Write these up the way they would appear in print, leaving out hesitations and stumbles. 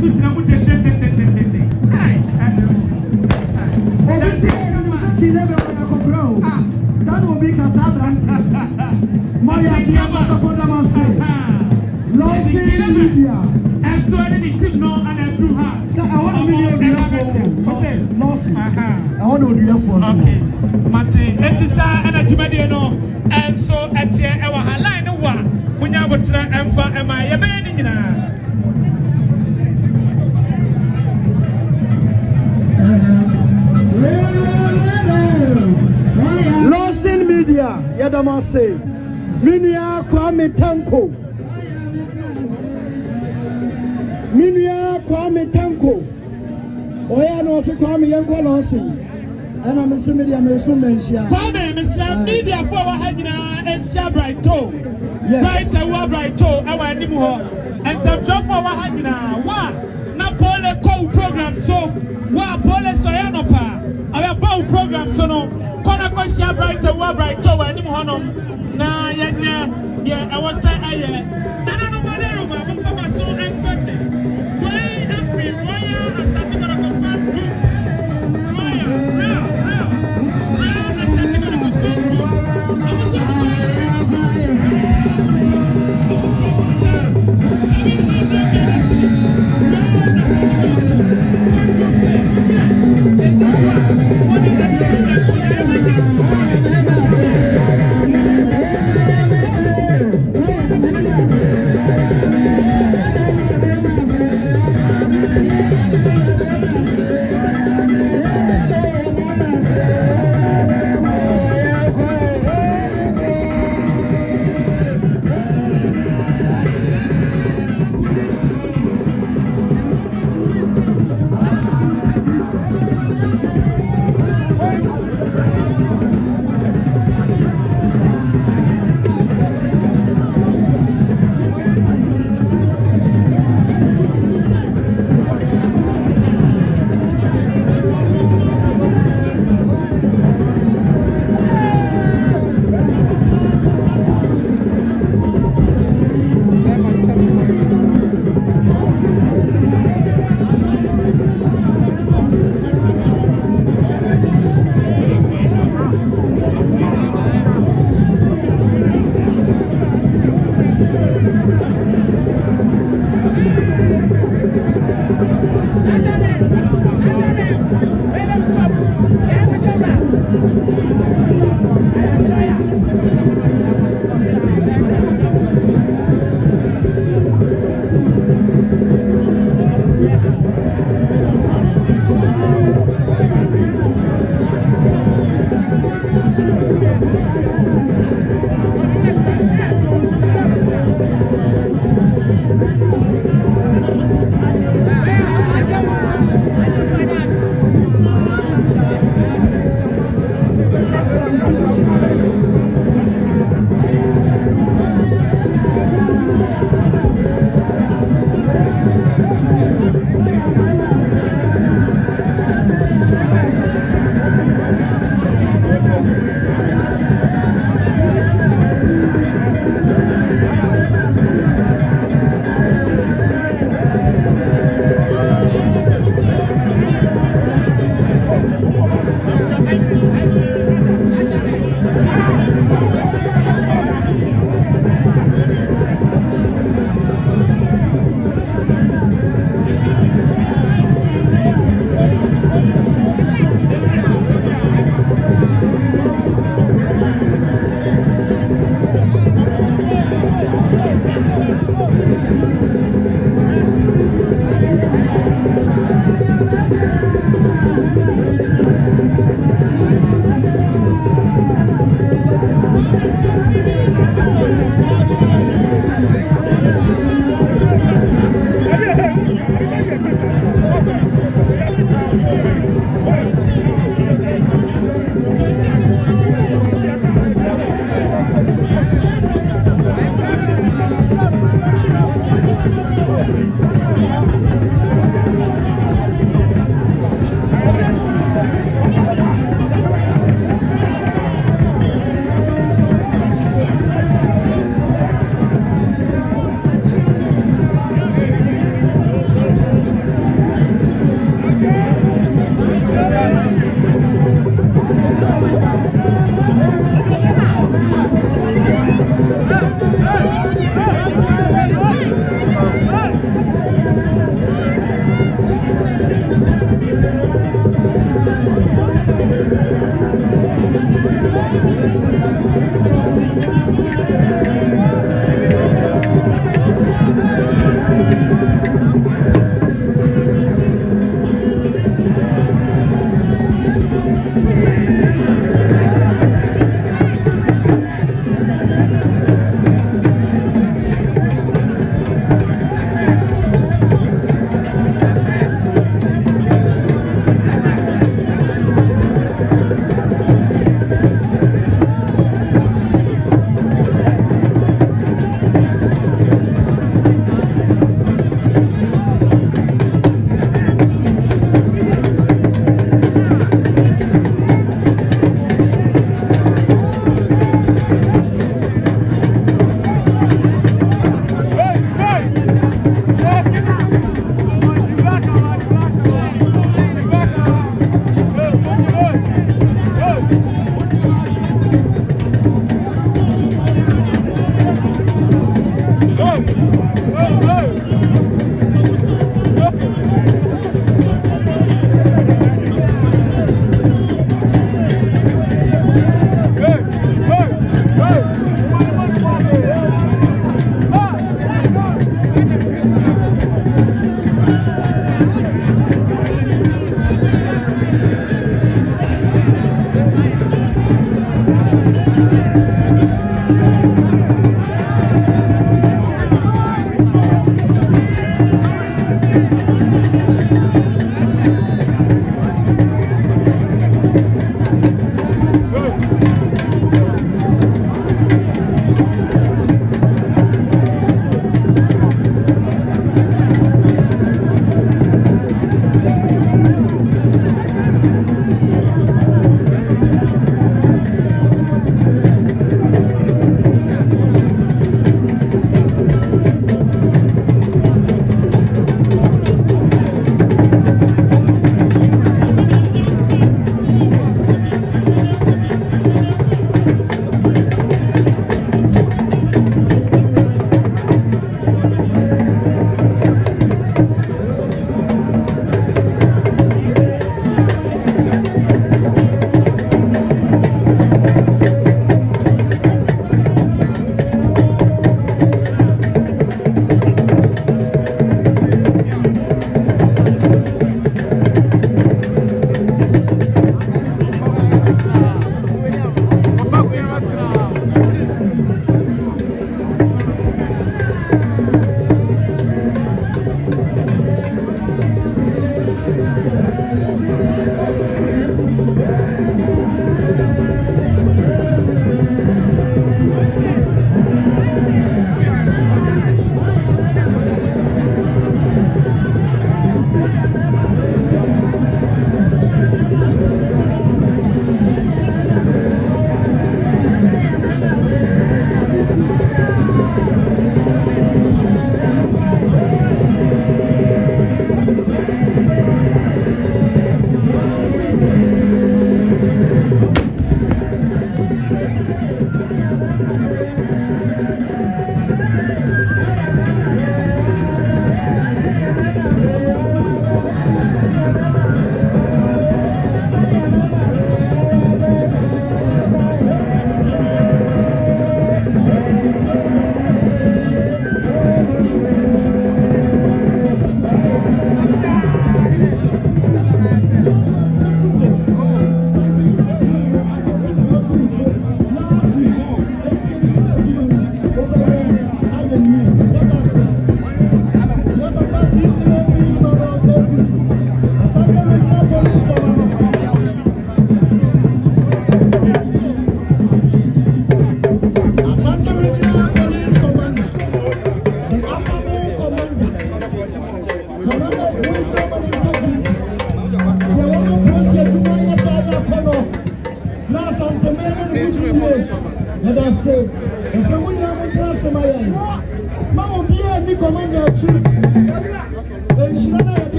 sutra mu de. Ai. Obisi kile be ko bro. Sanu obi ka sabran. Maya dia ko Damase. Losing media. And so any team no and I drew her. So I want to be losing. I want to do for okay. Mate, etisa and a Jumadi no. And so at the our line wa munya botra emfa ema ye be ni nyina. Losing media, Damase. Minia Kwame Tanko. Oya no se Kwame Yanko Losing. And I'm a media mention. Kwame, Mr. Media for our hanging and Shabrighto. Brighter, Brighto, our Nimo, and some job for our hanging. What? Napole co program so. What Pole Soyanopa? Our bow program so no. Konakosia Brighter, Brighto, and Nimono. Na, yeah, I was saying, I don't know what I'm from my soul and birthday. Why have we royal and something on a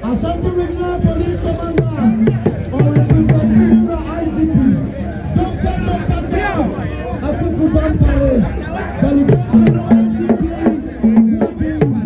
Ashanti Regional Police Commander or representing the IGP, Dr. Matata, Akukuban Pare, delegation of NCPA, meeting,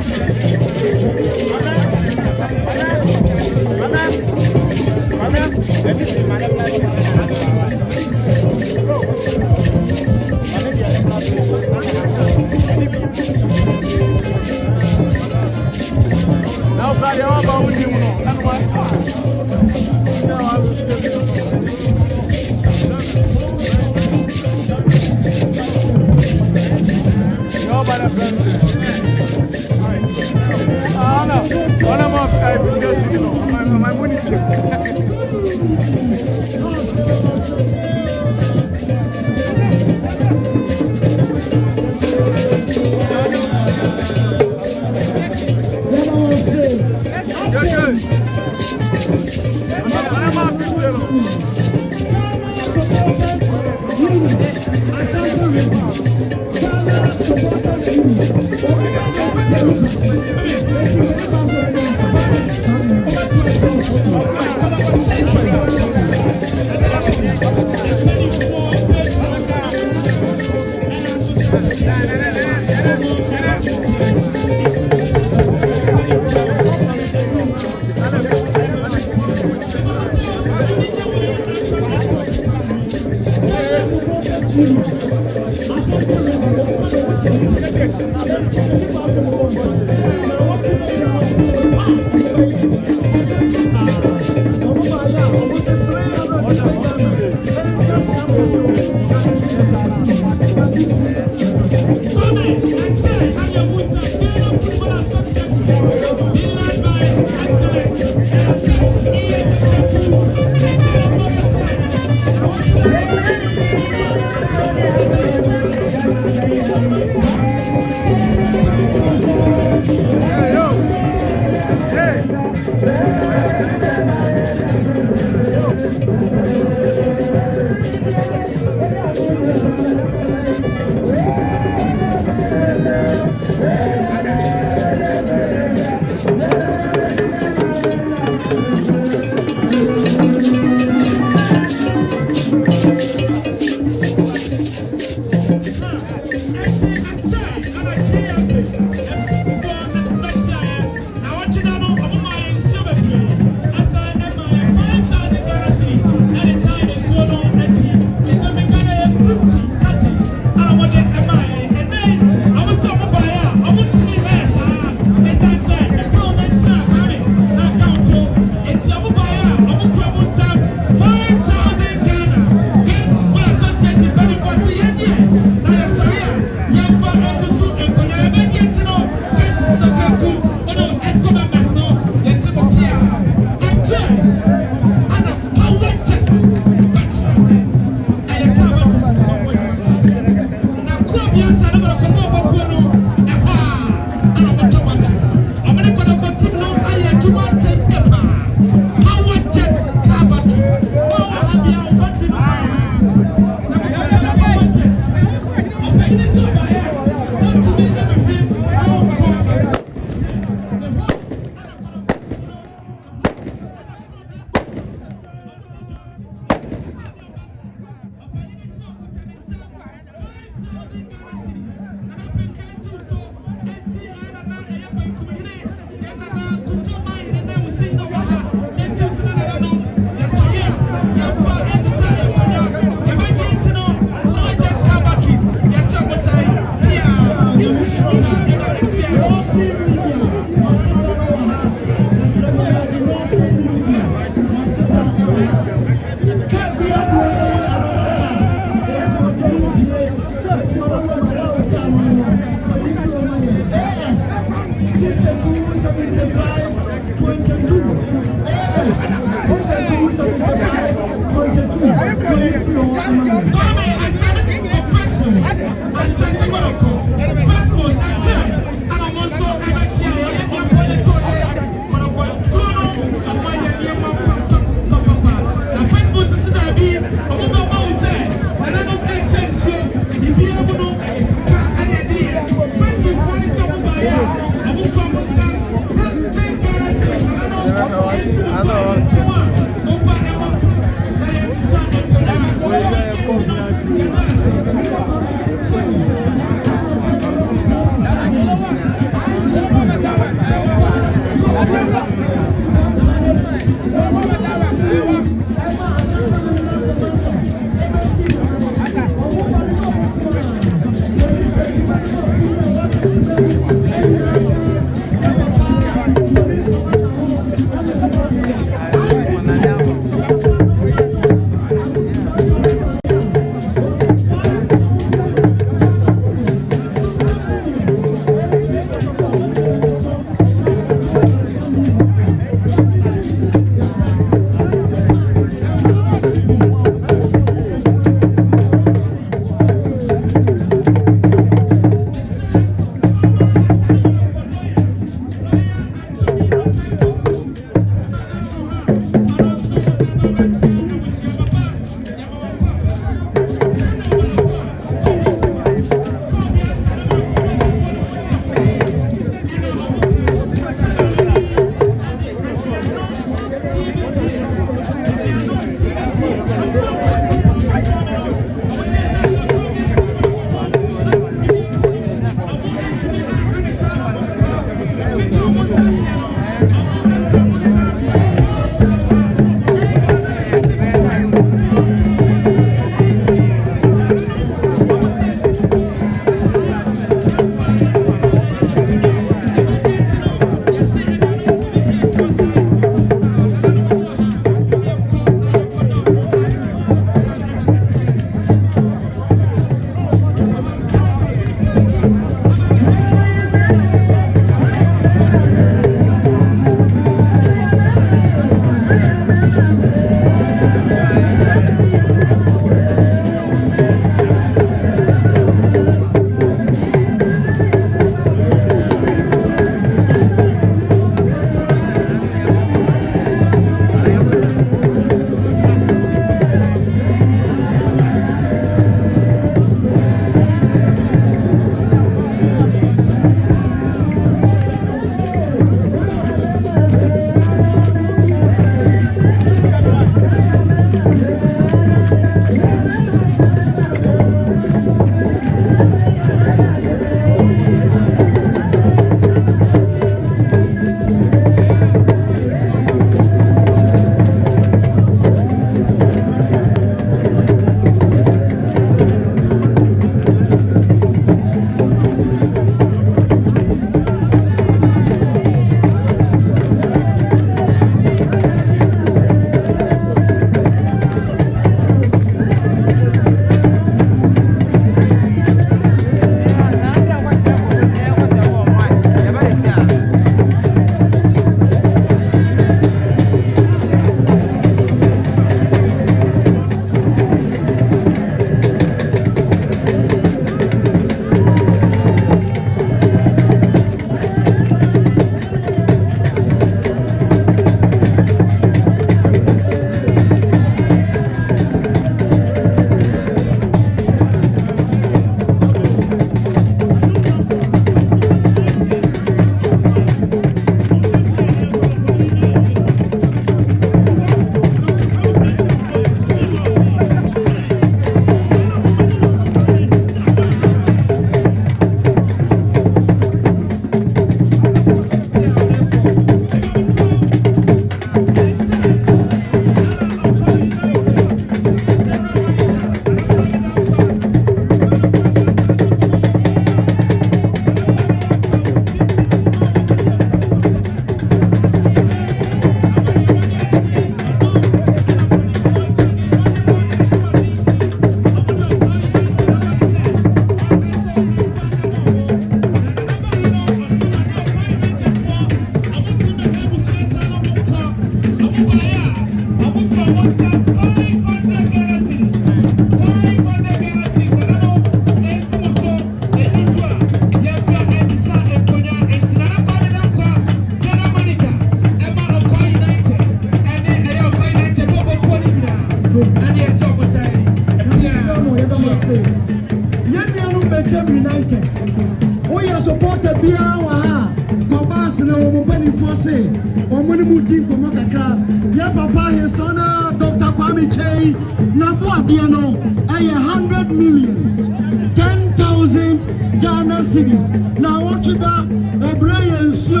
Manchester United. Oh, you support the Biawa. Kobas na wumupeni force. Omuni mudi komoka crab. Ya papa his son Dr. Kwame Chey. Na boa biano. Aye 100 million. 10,000 Ghana cedis. Na watch that O'Brien so.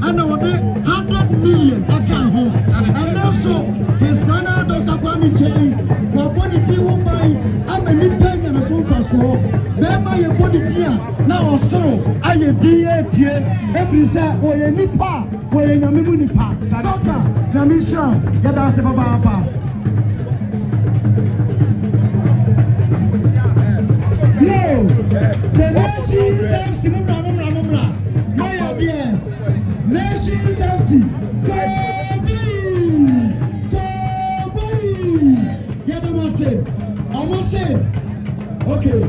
And what 100 million. And also his son Dr. Kwame Chey. Waboni people buy. I'm a nipen and a sofa so. Bema ye body dear. Now also aye dear dear. Every say oh ye nipa. Oh ye nyamimu nipa. Doctor Namisha. Yada se baba. No. The nations have Simumra. Maya bien. Nations have Kobe. Yada mase. Almost say. Okay.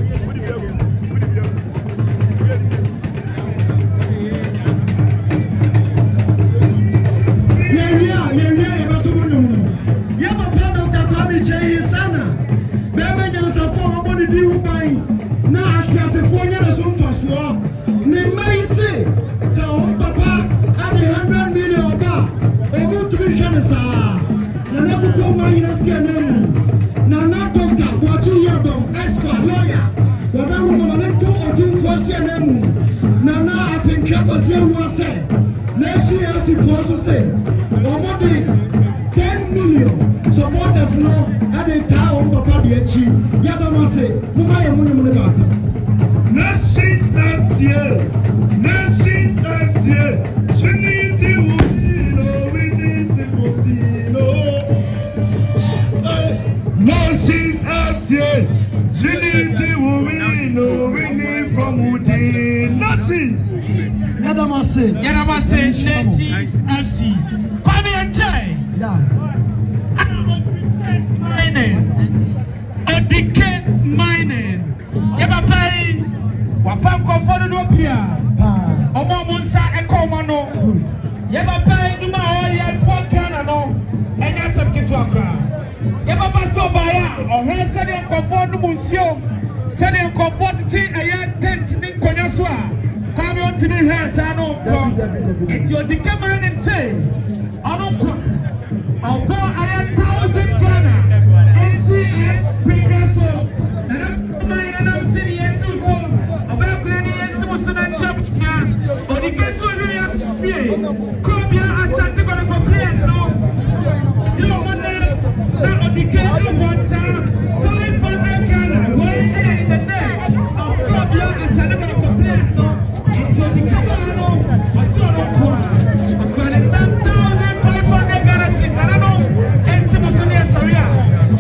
Yadamase Nations FC. Kwame Chey. Yeah. Mining. Yabapai. Wafanko for the Pia. Omo Munsa Ekomano. Good. Yabapai Duma Oya Pokana no. And that's a Kitwaka. Yababa Sobaya or her Sadian Comfort Musio. Sadian Comfort Tea a young tent in Konyaswa. Come on to me here, Sano. It's your decameron and say, I'll go I am 1,000 Ghana. NCA, Pegaso, and I'm sitting here so. About Granny and Susan and Jump. But the guess what we have to be. Come here, I start to go to place, no. You know, one day, now the game of 500 Ghana. Why is it in the day? Of come here, I start to go to place, no. So the Cabano, I saw no one. But it's 1,500 Ghana cedis. I don't know. And Simusunia Storia.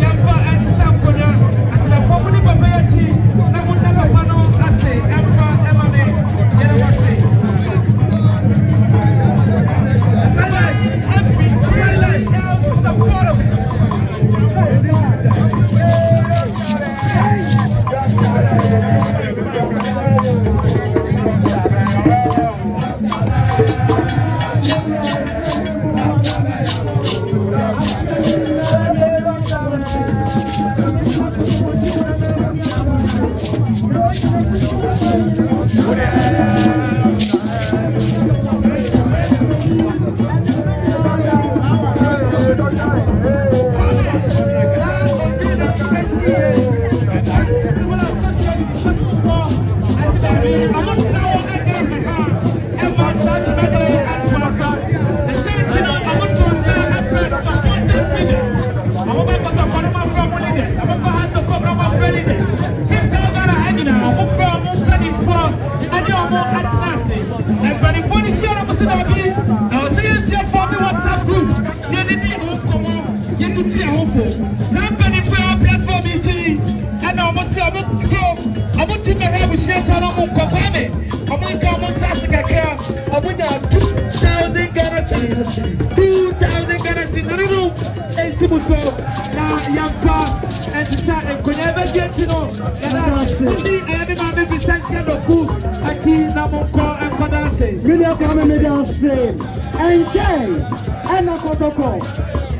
Yamfa and Sam Konya. As the former Papayati, Namuta Papano, I say, Alpha, Emane, Yelawase. Every trailer else supporters.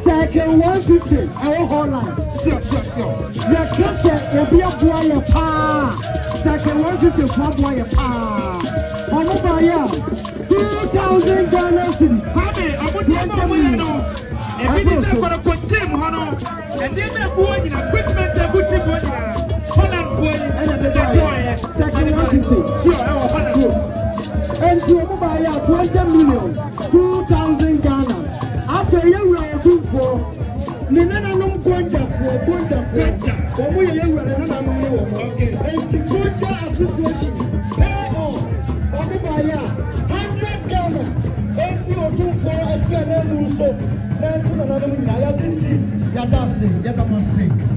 Second 150, our whole line. Sure. Your kids will be a boy, your pa. Second 150. 50 for boy. On over 2,000 Ghana cedis. Habe, abuti ebi ni sɛ kɔrɔ kɔ team hɔ no ɛdeɛ na ɛgu hɔ nyina equipment ɛgu team hɔ nyina Holland foɔ yi ɛna second 150 sure ɛwɔ Holland and to over 20 million 2,000 Ghana after a year for the Nananum Gonja for we are okay and to Gonja Association over 100 Ghana AC02 for a CNN so then to another I didn't Yadasi Yakamasi.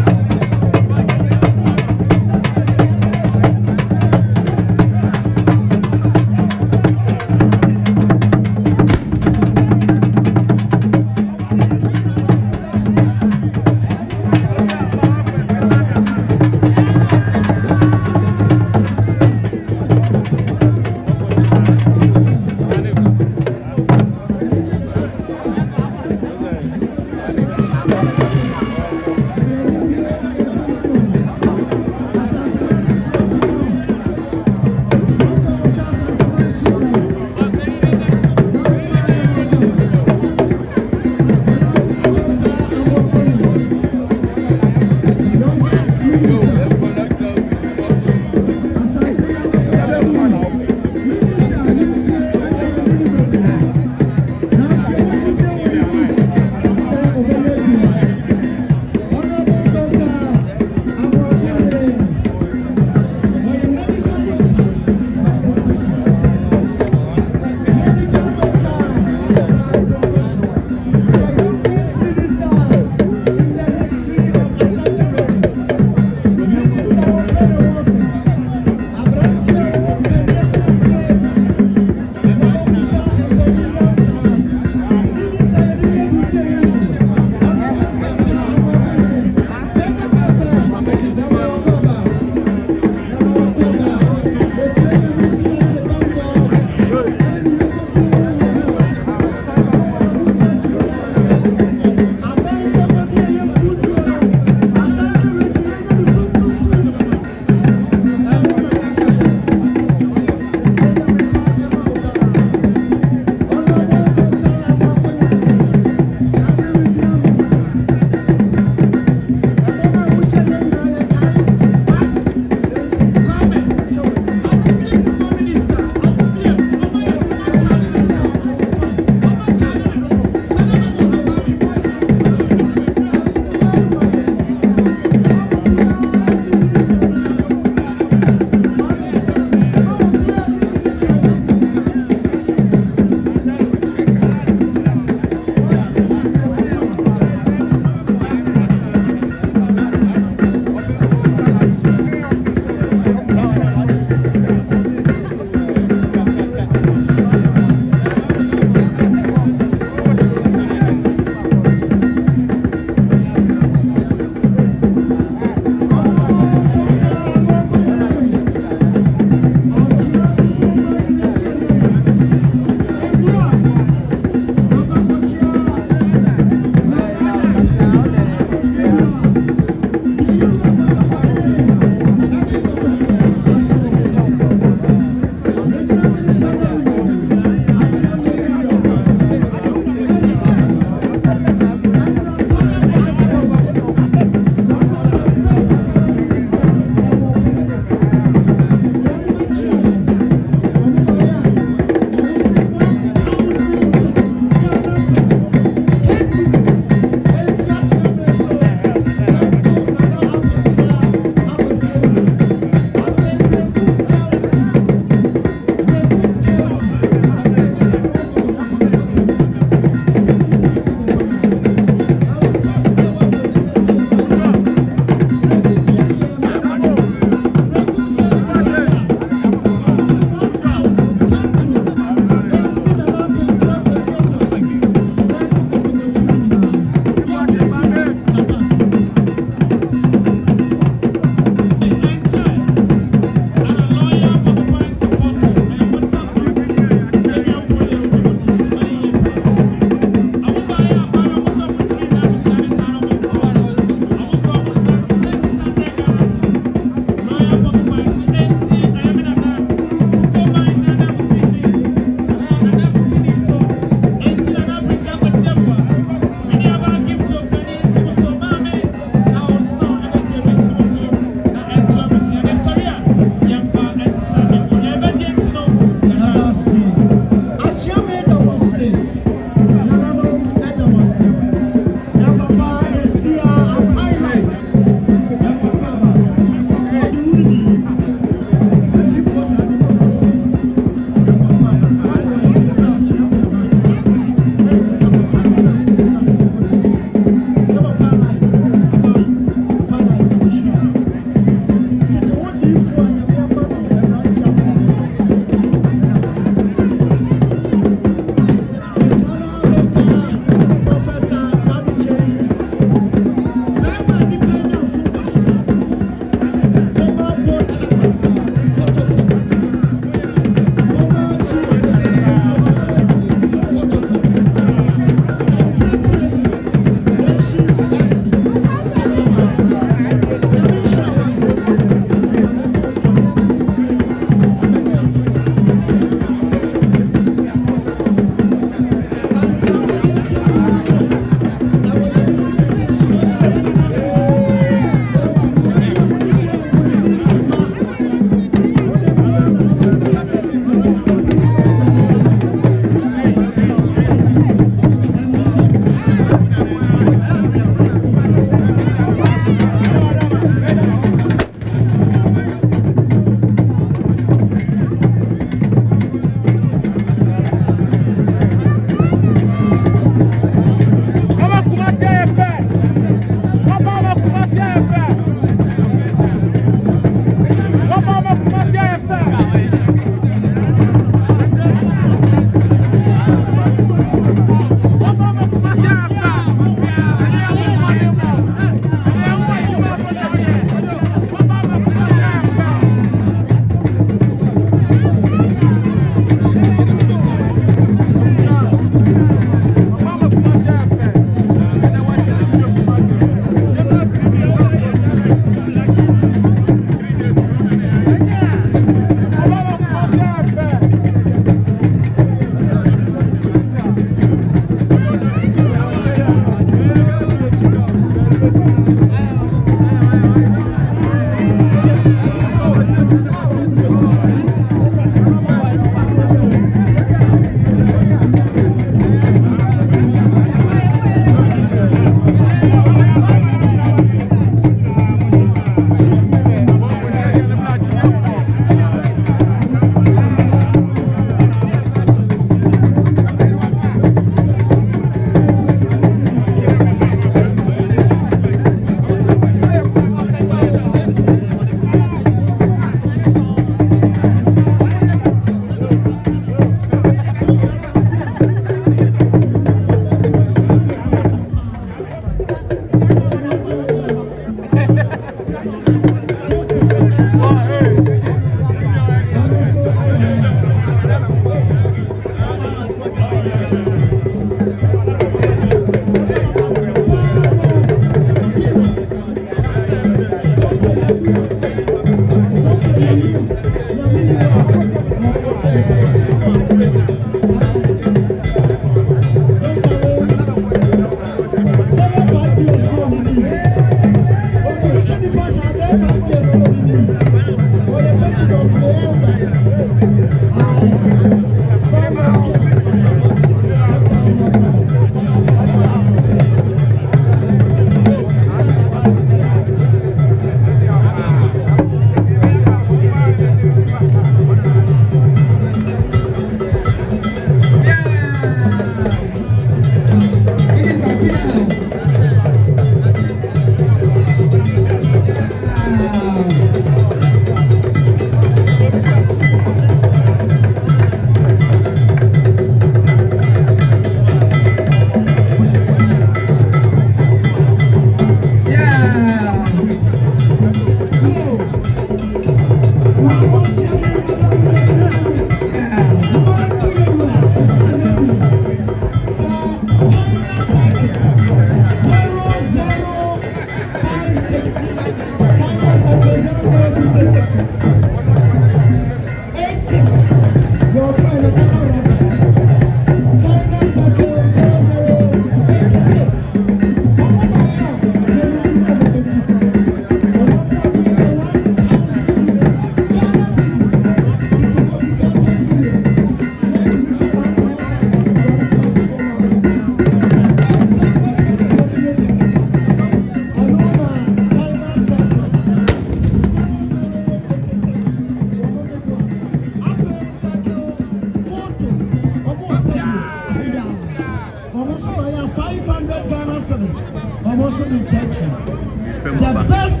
The best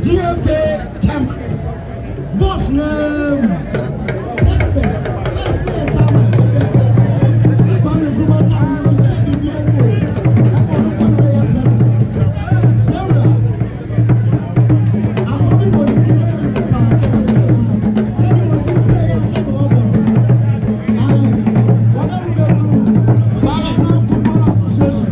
GFA chairman. Boss name. President. President chairman. Say Kwame Nkrumah come to KBB. I'm going to call the president. Laura. I'm going to call the president. Say you was in play and say no one. And whatever they do, Ghana Football Association.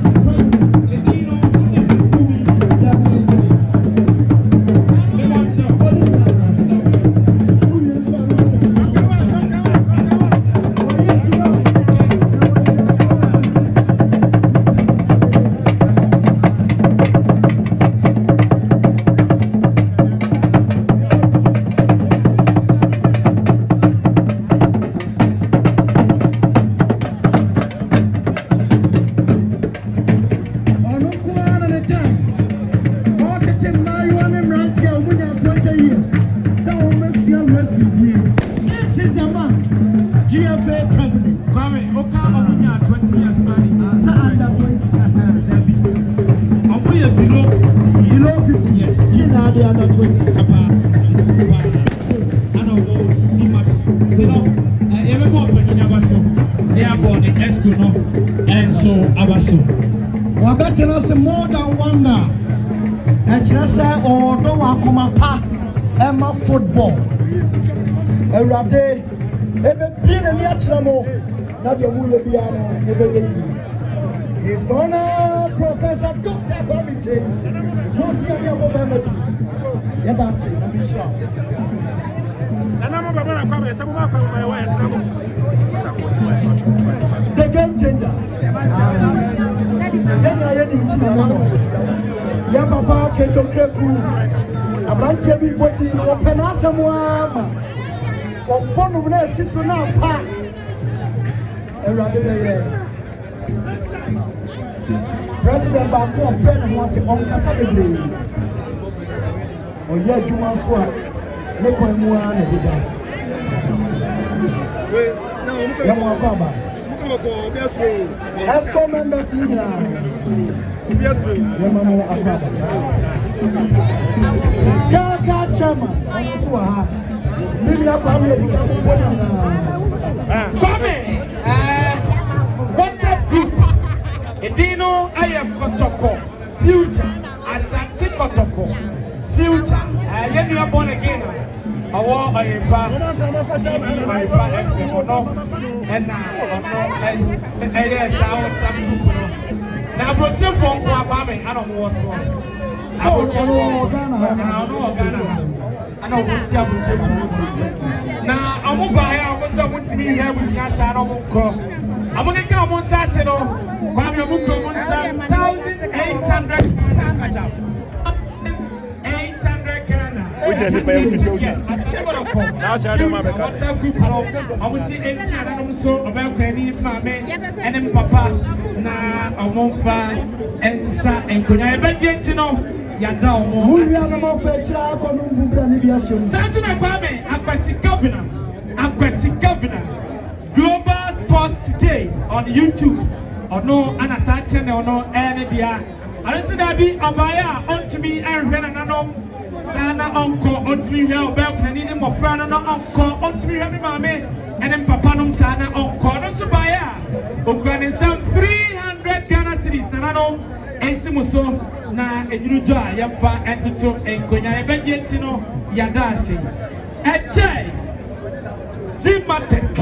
This is the man, GFA president. Kwame, Oka Omunya 20 years man. Sir, under 20. Omunya below 50 years. Still are the under 20. I don't know the matches. You know, everyone when you never saw, they are born in Esco, and so Abaso. We're betting us more than one now. And you say, oh, don't want to come up. Emma football. Erade, ebe bien ni atramo. Na de mu le biano, ebe ye. His honor Professor Dr. Kwame Chei. No dia dia mo be madu. Ya da se na bi sha. Na mo baba na Kwame, se mo ma Kwame my way esramo. The game changer. nim ti na mo ya papa kecho kreku abranche bi bodi o penasa mo ama o bonu na siso na pa erade be ye president ba ko pen mo se on kasa bebre o ye adwuma so a ne kwan mu a na dida ya mo akwa ESCO members here. Yamamo Akaba. Kaka Chama. Swaha. Mimi yako Amerika mbona. Come. WhatsApp group. Edino ayam Kotoko. Future. Asante Kotoko. Future. Yemi are born again. Awo Ayimpa TV Ayimpa FM ono ena ono yes WhatsApp group no na broche for nko abame ana mo so abroche for Ghana ana wo ti abroche for na amuba ya wo so mutimi hia busia sa no mo nko amuneka mo nsa ase no kwa me mo nko mo nsa 1800 yes, now shall do my WhatsApp group. I will see anything I don't so about Granny, Mammy, and then Papa, na Omonfa, and Sa, and Kunya. I bet yet to know Yadam. Who are more fetch? I can't be Sergeant Akwame, Akwesi Governor, Global Sports Today on YouTube, or no, and a certain or no, any dear. I don't see that be a buyer onto me and Renan. Sana uncle ontimi hia obekani ni mofrana na uncle ontimi hia me mame ene papa nom sana uncle no so baya ogani sam 300 Ghana cedis na no ensimuso na enyurujo a yemfa entoto enkonya ebeje ntino yadase eche Gmatek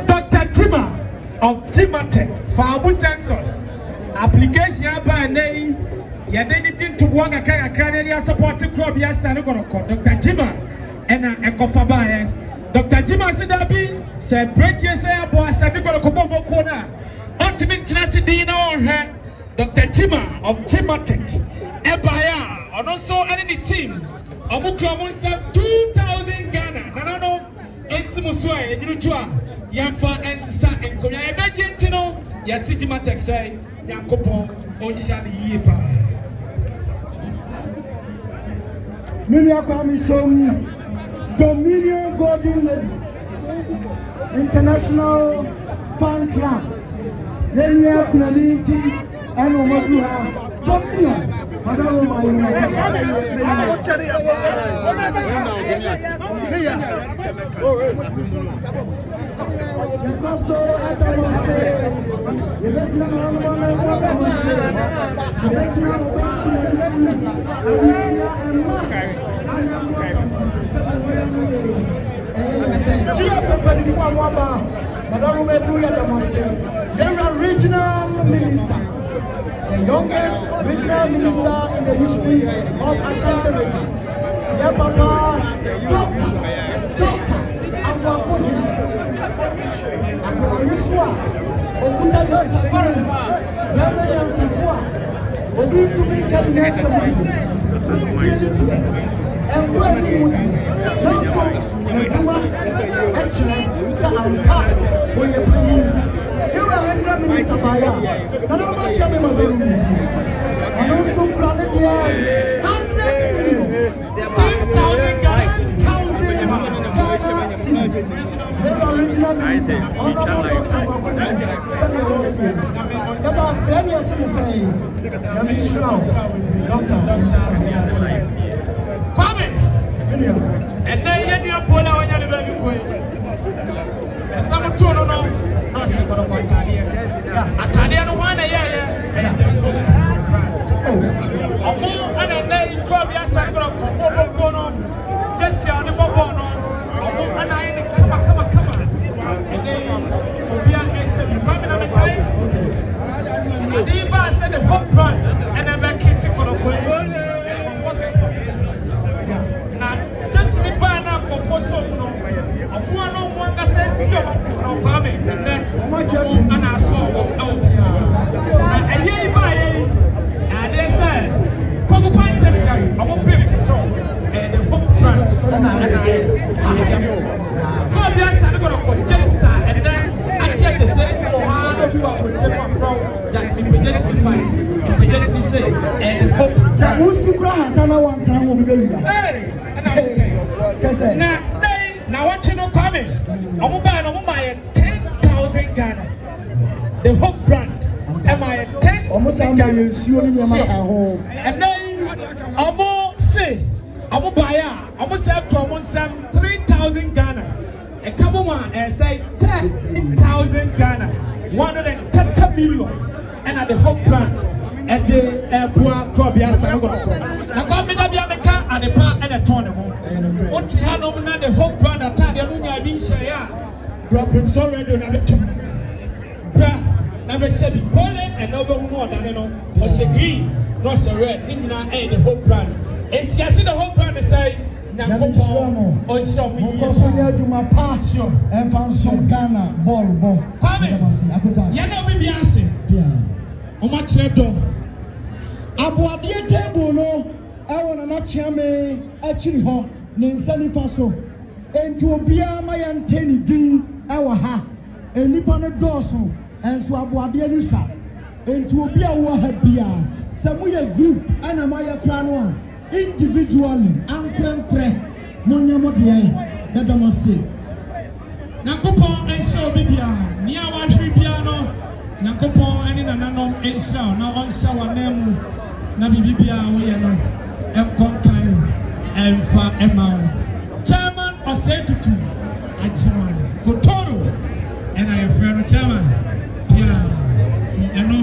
Dr. Tima of Gmatek Fabu Sensors application by nay ya didn't to one a Canadian support club yes and Dr. Jima and a Kofabaye. Dr. Jima said that be celebrate yourself boss and go to Kobo corner. Ultimate Dino on her Dr. Jima of Gmatek Ebaya and also any team Omukramunsa 2000 Ghana Nanano Ensimuswa Yujua Yamfa and Sisa and Koya Ebajentino Yasi Gmatek say Yakopo Onshani Yipa. Many are coming from Dominion Golden Ladies International Fan Club. Then we are Kunaliti and Omaduha Dominion. Regional minister, the youngest regional minister in the history of Ashanti region. Yeah, Papa, Doctor, Angwakoni, Angwariswa, Okuta Gansakiri, Beverly and Safua, Obi to be cabinet and Gwenny, not from Nakuma, actually, Sa'ampa, where you're playing. You are regional minister by can I match him in my bedroom? And also planted here 100 million, 10,000 Ghana cedis. They are regional minister. Honorable Dr. Bakone, send me all see. That I said yesterday, let me show Doctor. Kwame, and then you are Pola when you're the baby queen. And some two no no. Atalian one a year. Oh, more and a day, Cobia Sacro, Bobono, Jessie on the Bobono, and I come. And then Obia Mason, you come in a time. The Iba said the home run and a back kick on a way. Now, just the banner for so no. A one on one, I said, no coming, and then. time, we just see fight. We just see say, and hope. So who's the grand Hantana one time will be very well? Hey, and I'm saying, now what you know coming? I'm buying 10,000 Ghana. The Hope brand. Am I 10? Almost I'm going to home. And then almost say, I'm buyer. Almost have almost 3,000 Ghana. A couple one and say 10,000 Ghana, 130 million, and at the Hope brand at the airport. Probably some now come me that be America and the park and the tournament. What you have no the Hope brand at time you know be share. From so radio na be bra na be say be Poland and no be more than no. O say green, no say red. Ni na the Hope brand. And you see the Hope brand say Mokosonya Juma pass and Fanson Ghana ball. You know me biase. O ma tredo. Abuadie table no I want na chiame achiri ho ne nsani faso. Enti obia ma ya nteni din ewa ha. Enipa ne doso enso abuadie ni sa. Enti obia wo ha bia. Se mo ye group ana ma ya kra no a individually ankrenkre monyamo de dadamase nakopon ensho bibia ni awahwe bia no nakopon eni nananom ensho na onsha wanemu na bibia wo ye no enkonkan enfa emao chairman osetutu ajiman kotoro and I friend chairman yeah ti eno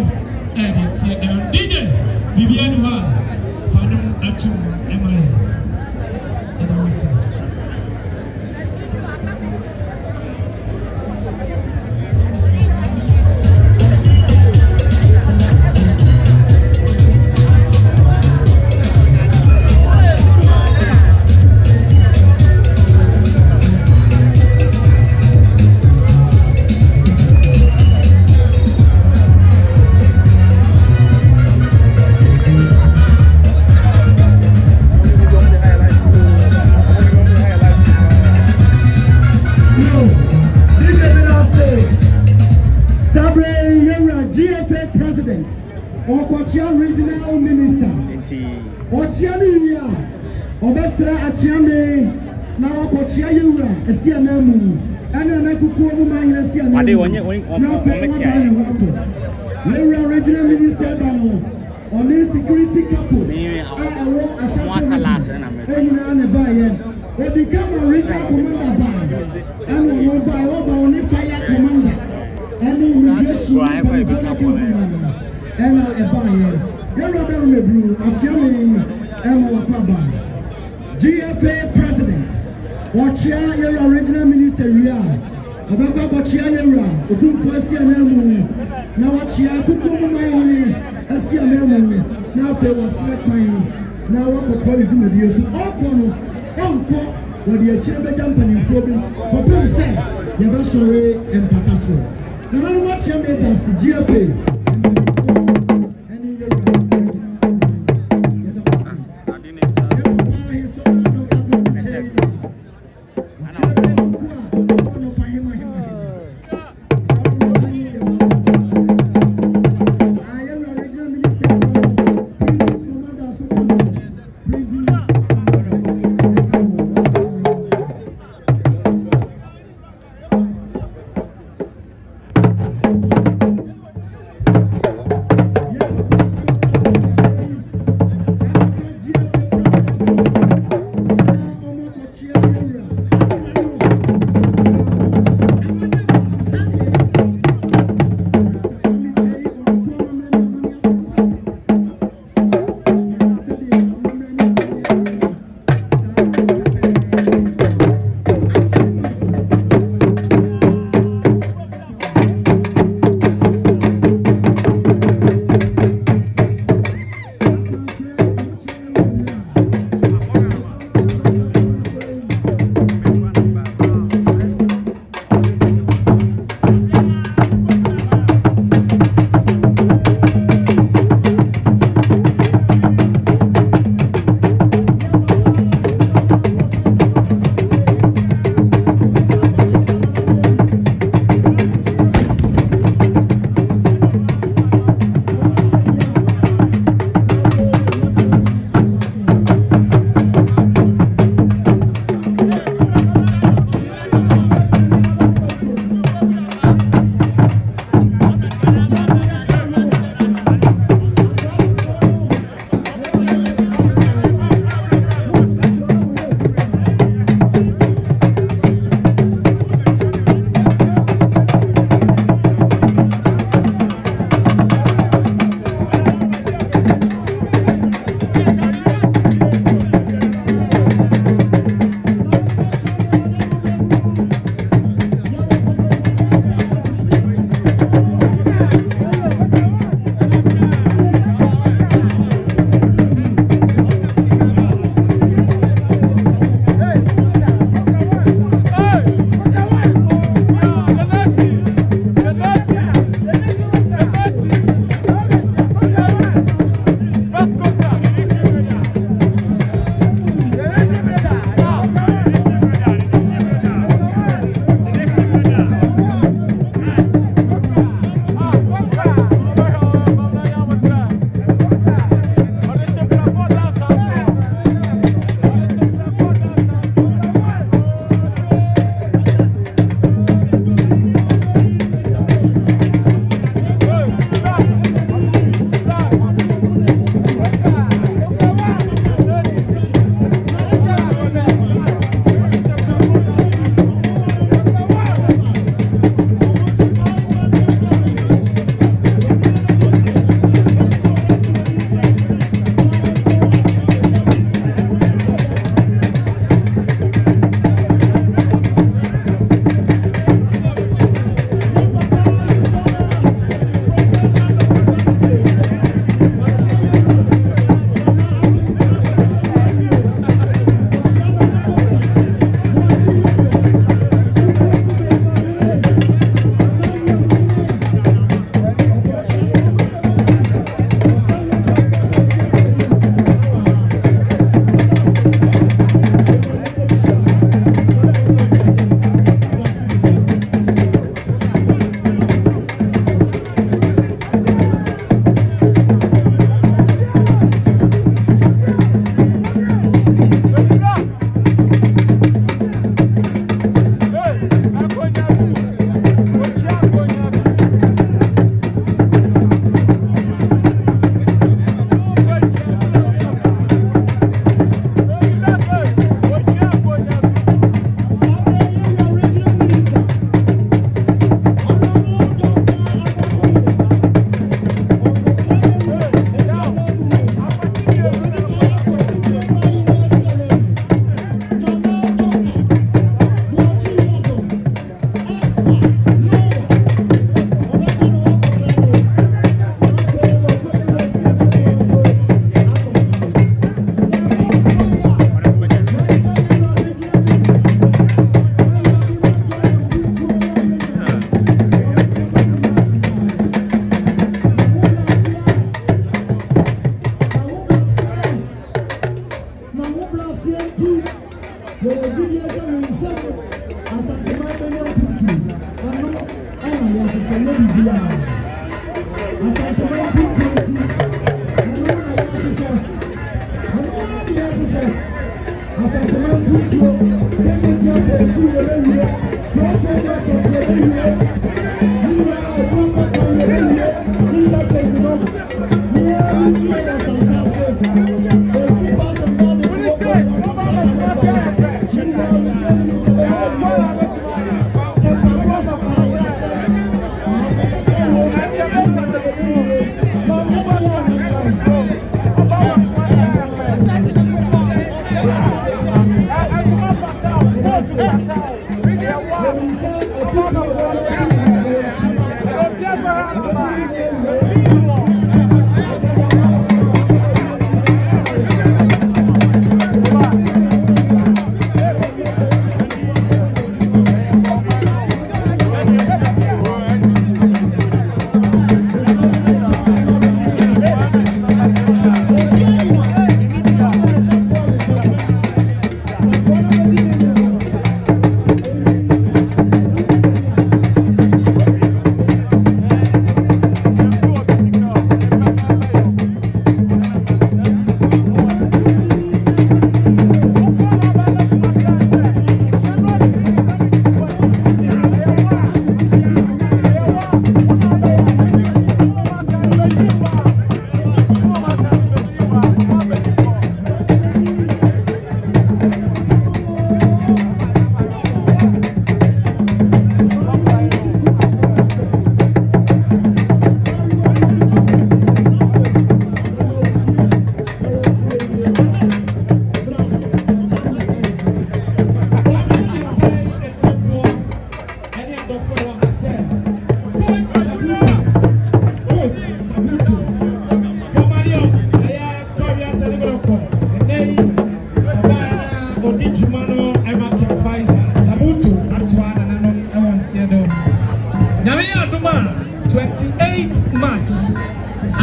and ti eno DJ bibia ni wa Fadum atu emai. Okochia regional minister. Ochianuya. Obesra achiame na okochia yura esianemu. Ana na kukuo ma hira esianemu. Ade wonye na fe regional minister bano. Oni security couples. Mwasa last na me. Ena na baye. We become a regional commander band. And we buy oni fire commander. Any immigration and I buy your brother Blue, Achiame, Emma Wakaba, GFA president, Wachia, your original minister, Obaka Wachia, Utum Kwasianemu, now Wachia, Kukum, my only, Asianemu, now they were slapping, now what the quality of the use of all, what the chamber jumping in problem, for people say, Yabasore and Pataso. Now, I'm watching us, GFA.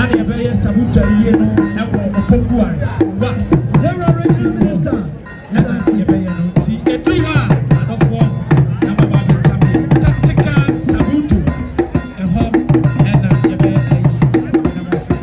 Ani ebe ye sabuta ye no ebo opoku an was. Never regional minister. And I see ebe ye no ti eduwa adofo na baba de champion tactical sabutu eho and ebe ye na maso.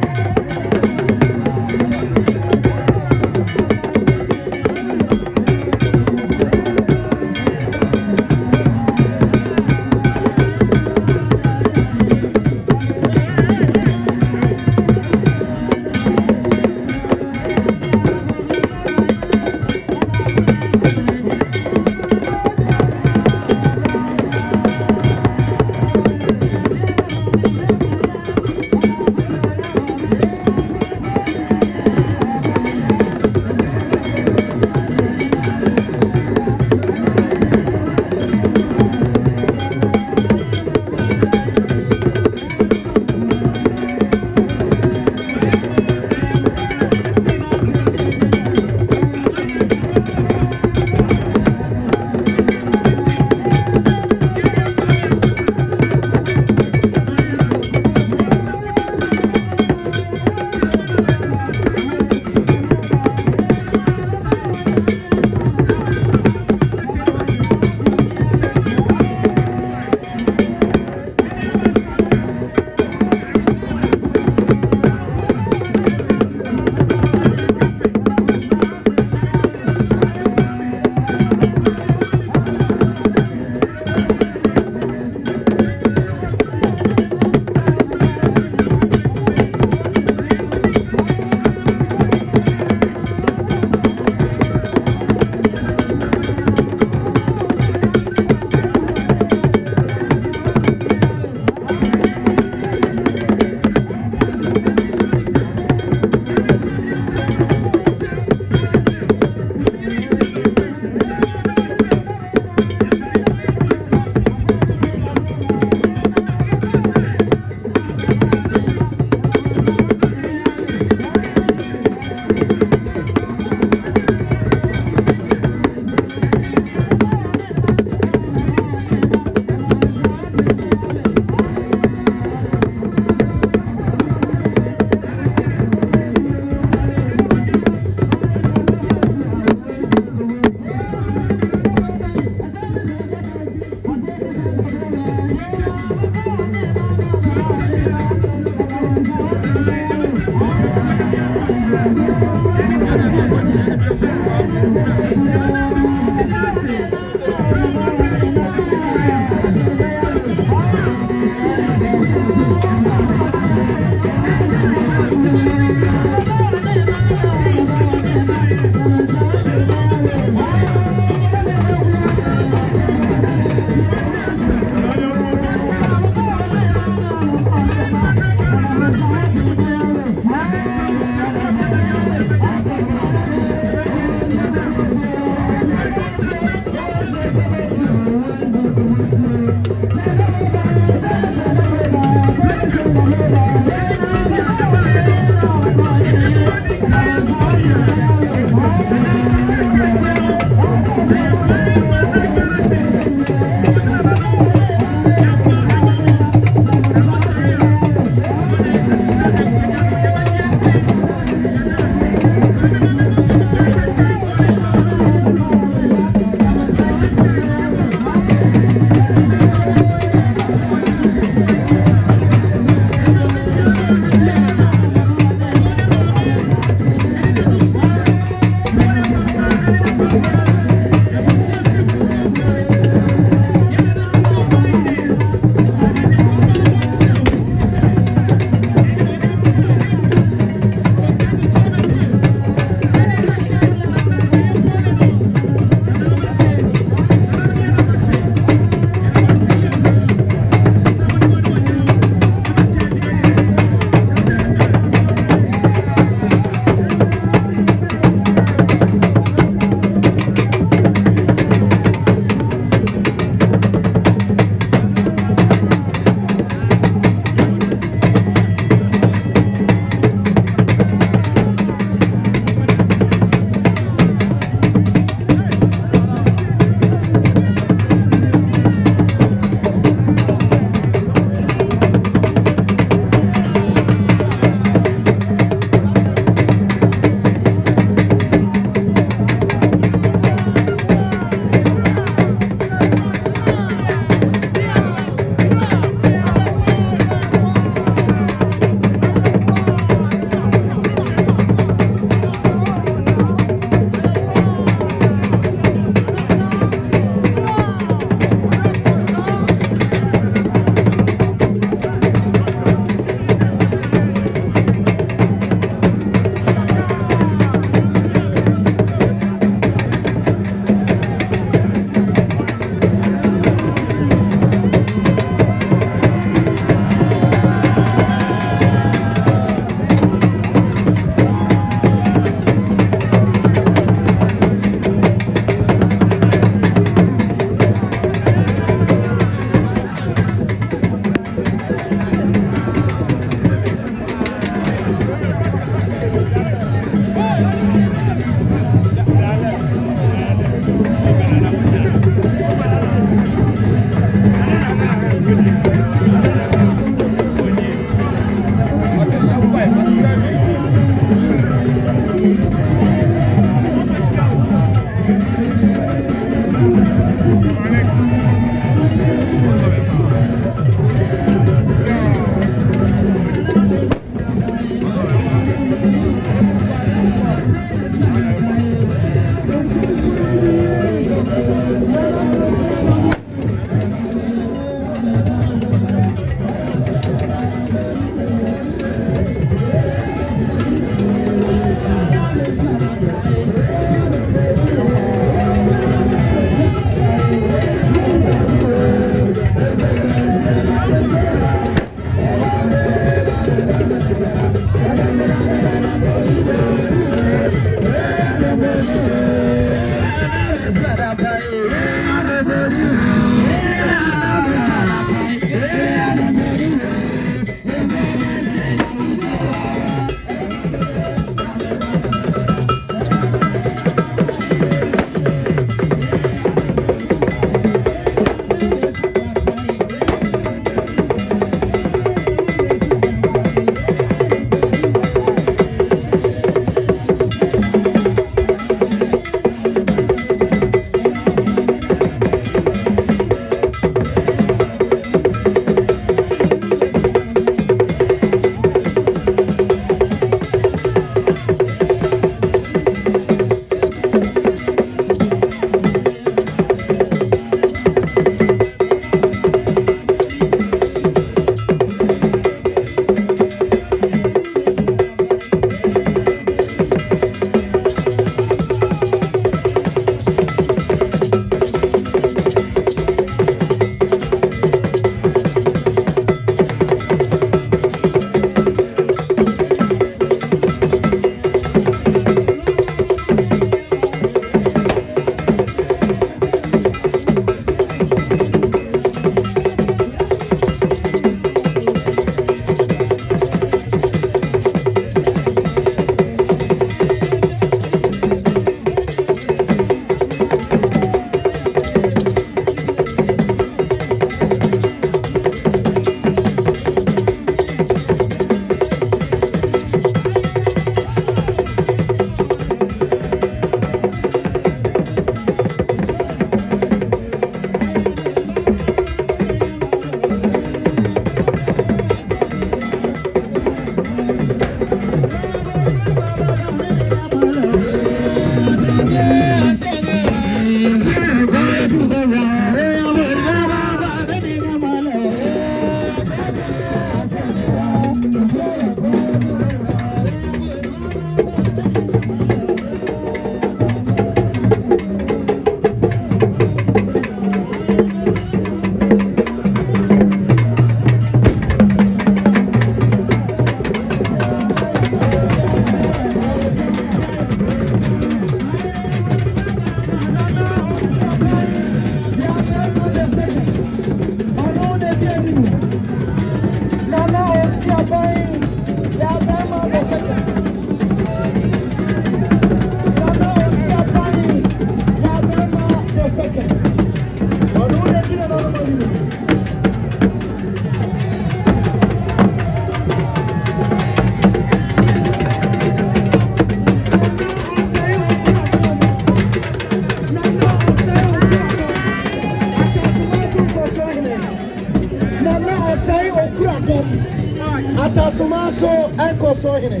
hene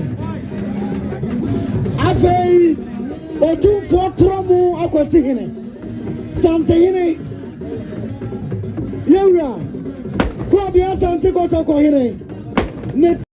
afei otumfo tromu akwasi hene sante hene yewra kwa bia sante kotoko hene ne